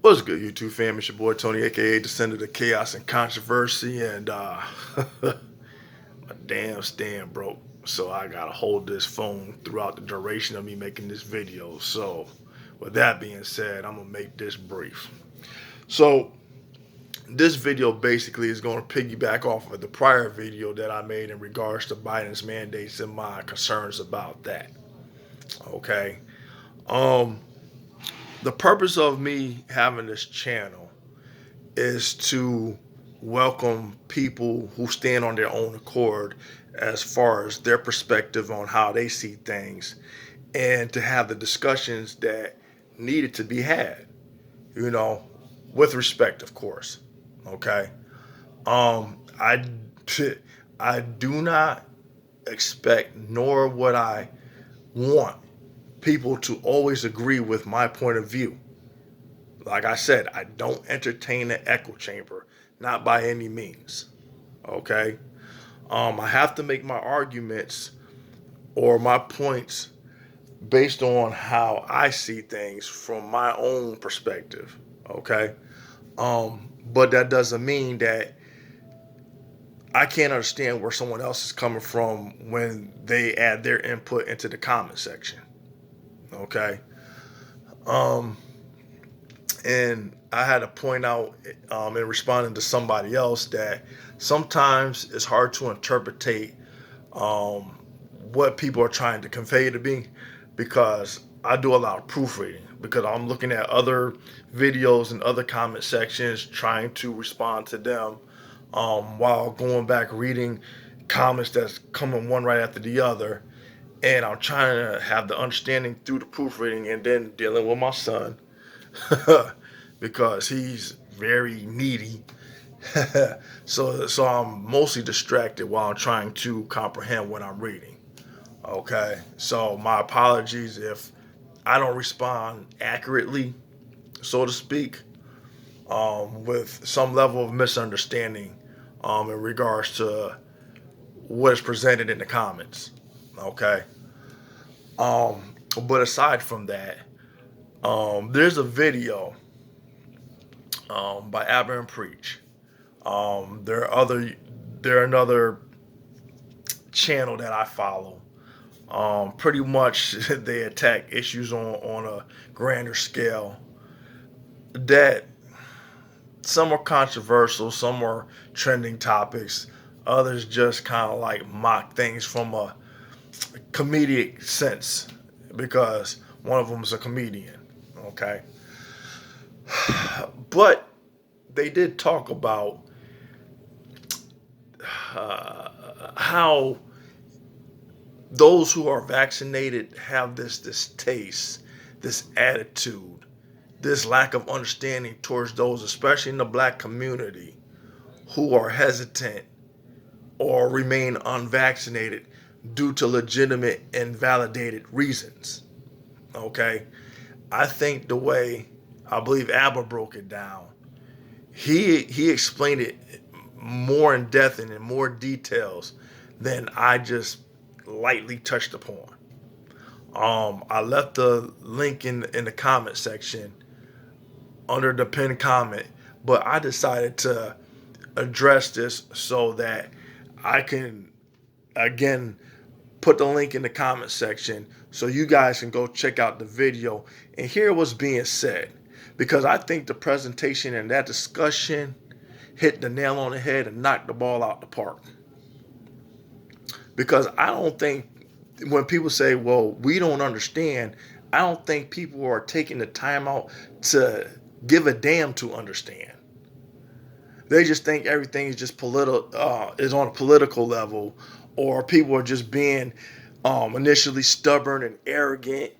What's good, YouTube fam? It's your boy Tony, aka Descendant of Chaos and Controversy, and my damn stand broke, so I gotta hold this phone throughout the duration of me making this video. So, with that being said, I'm gonna make this brief. So, this video basically is gonna piggyback off of the prior video that I made in regards to Biden's mandates and my concerns about that. Okay. Um, the purpose of me having this channel is to welcome people who stand on their own accord as far as their perspective on how they see things, and to have the discussions that needed to be had, you know, with respect, of course. Okay. I I do not expect, nor would I want people to always agree with my point of view. Like I said, I don't entertain an echo chamber, not by any means. Okay. I have to make my arguments or my points based on how I see things from my own perspective. Okay. But that doesn't mean that I can't understand where someone else is coming from when they add their input into the comment section. Okay. Um, and I had to point out in responding to somebody else that sometimes it's hard to interpretate um, what people are trying to convey to me, because I do a lot of proofreading, because I'm looking at other videos and other comment sections trying to respond to them, while going back reading comments that's coming one right after the other, and I'm trying to have the understanding through the proofreading and then dealing with my son because he's very needy. So I'm mostly distracted while I'm trying to comprehend what I'm reading. Okay, so my apologies if I don't respond accurately, so to speak, with some level of misunderstanding in regards to what is presented in the comments. Okay, but aside from that, there's a video by Aba&Preach. There are other, they're another channel that I follow. Pretty much they attack issues on a grander scale that some are controversial, some are trending topics, others just kind of like mock things from a comedic sense, because one of them is a comedian. Okay. But they did talk about how those who are vaccinated have this distaste, this attitude, this lack of understanding towards those, especially in the black community, who are hesitant or remain unvaccinated due to legitimate and validated reasons. Okay? I think the way I believe Abba broke it down, he explained it more in depth and in more details than I just lightly touched upon. I left the link in the comment section under the pinned comment, but I decided to address this so that I can again put the link in the comment section so you guys can go check out the video and hear what's being said, because I think the presentation and that discussion hit the nail on the head and knocked the ball out the park. Because I don't think, when people say, well, we don't understand, I don't think people are taking the time out to give a damn to understand. They just think everything is just is on a political level, or people are just being initially stubborn and arrogant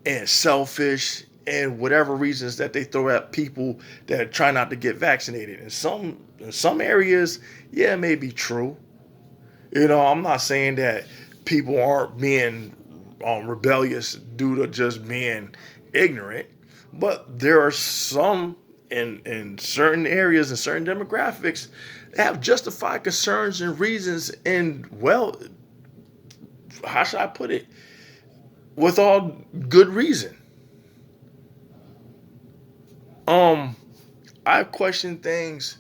and selfish, and whatever reasons that they throw at people that try not to get vaccinated. In some areas, yeah, it may be true. I'm not saying that people aren't being rebellious due to just being ignorant, but there are some in certain areas and certain demographics that have justified concerns and reasons, and, well, how should I put it? With all good reason. Um, I questioned things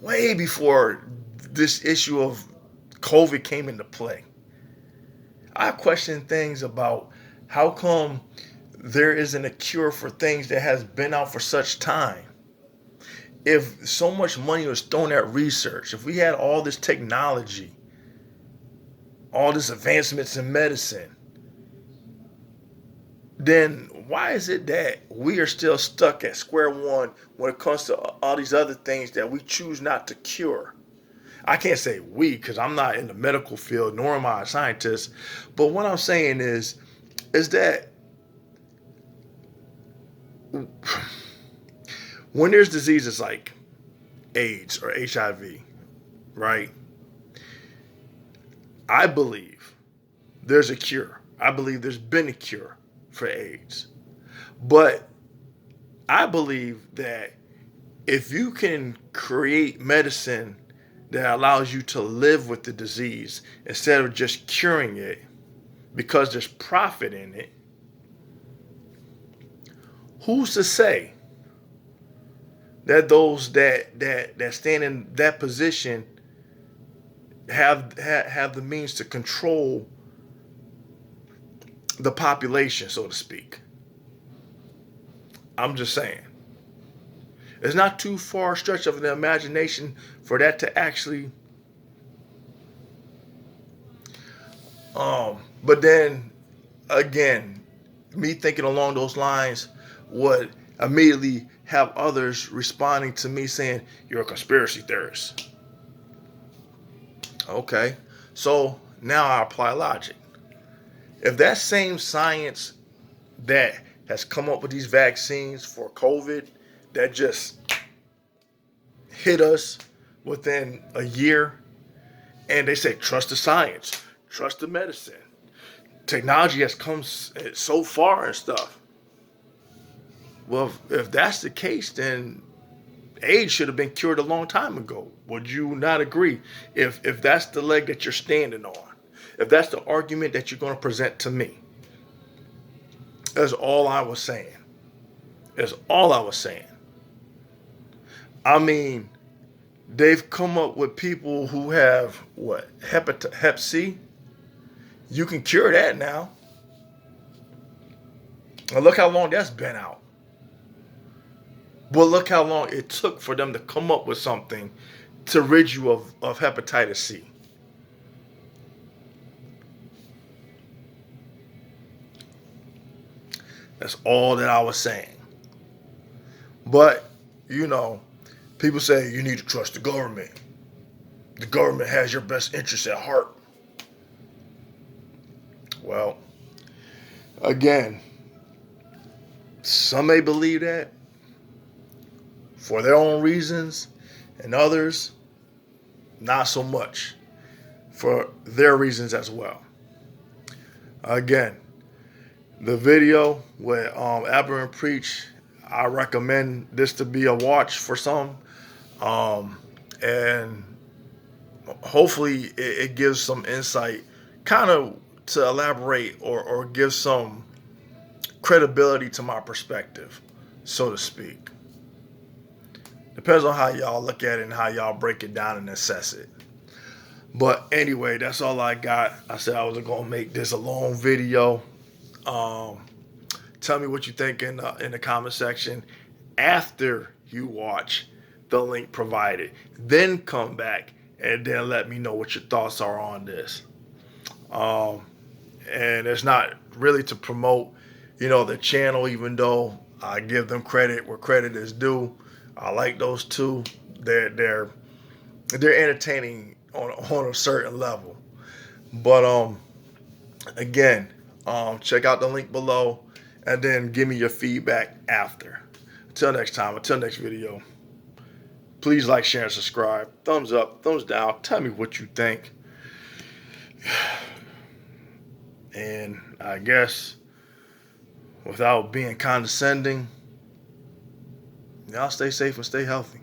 way before this issue of COVID came into play. I questioned things about how come there isn't a cure for things that has been out for such time. If so much money was thrown at research, if we had all this technology, all these advancements in medicine, then why is it that we are still stuck at square one when it comes to all these other things that we choose not to cure? I can't say we because I'm not in the medical field, nor am I a scientist. But what I'm saying is that when there's diseases like AIDS or HIV, right? I believe there's a cure. I believe there's been a cure for AIDS. But I believe that if you can create medicine that allows you to live with the disease instead of just curing it because there's profit in it, who's to say that those that stand in that position have the means to control the population, so to speak? I'm just saying. It's not too far a stretch of the imagination for that to actually. But then again, me thinking along those lines would immediately have others responding to me saying, "You're a conspiracy theorist." Okay, so now I apply logic. If that same science that has come up with these vaccines for COVID that just hit us within a year, and they say trust the science, trust the medicine, technology has come so far and stuff. Well, if that's the case, then AIDS should have been cured a long time ago. Would you not agree? If that's the leg that you're standing on, if that's the argument that you're going to present to me, that's all I was saying. That's all I was saying. I mean, they've come up with people who have what, Hep C. You can cure that now. And look how long that's been out. But look how long it took for them to come up with something to rid you of hepatitis C. That's all that I was saying. But, you know, people say you need to trust the government. The government has your best interests at heart. Well, again, some may believe that for their own reasons, and others, not so much for their reasons as well. Again, the video with Aba&Preach, I recommend this to be a watch for some, and hopefully it gives some insight, kind of to elaborate or give some credibility to my perspective, so to speak. Depends on how y'all look at it and how y'all break it down and assess it. But anyway, that's all I got. I said I was going to make this a long video. Tell me what you think in the comment section after you watch the link provided. Then come back and then let me know what your thoughts are on this. And it's not really to promote, the channel, even though I give them credit where credit is due. I like those two. They're entertaining on a certain level. But again, check out the link below and then give me your feedback after. Until next time, until next video, please like, share, and subscribe. Thumbs up, thumbs down. Tell me what you think. And I guess without being condescending, y'all stay safe and stay healthy.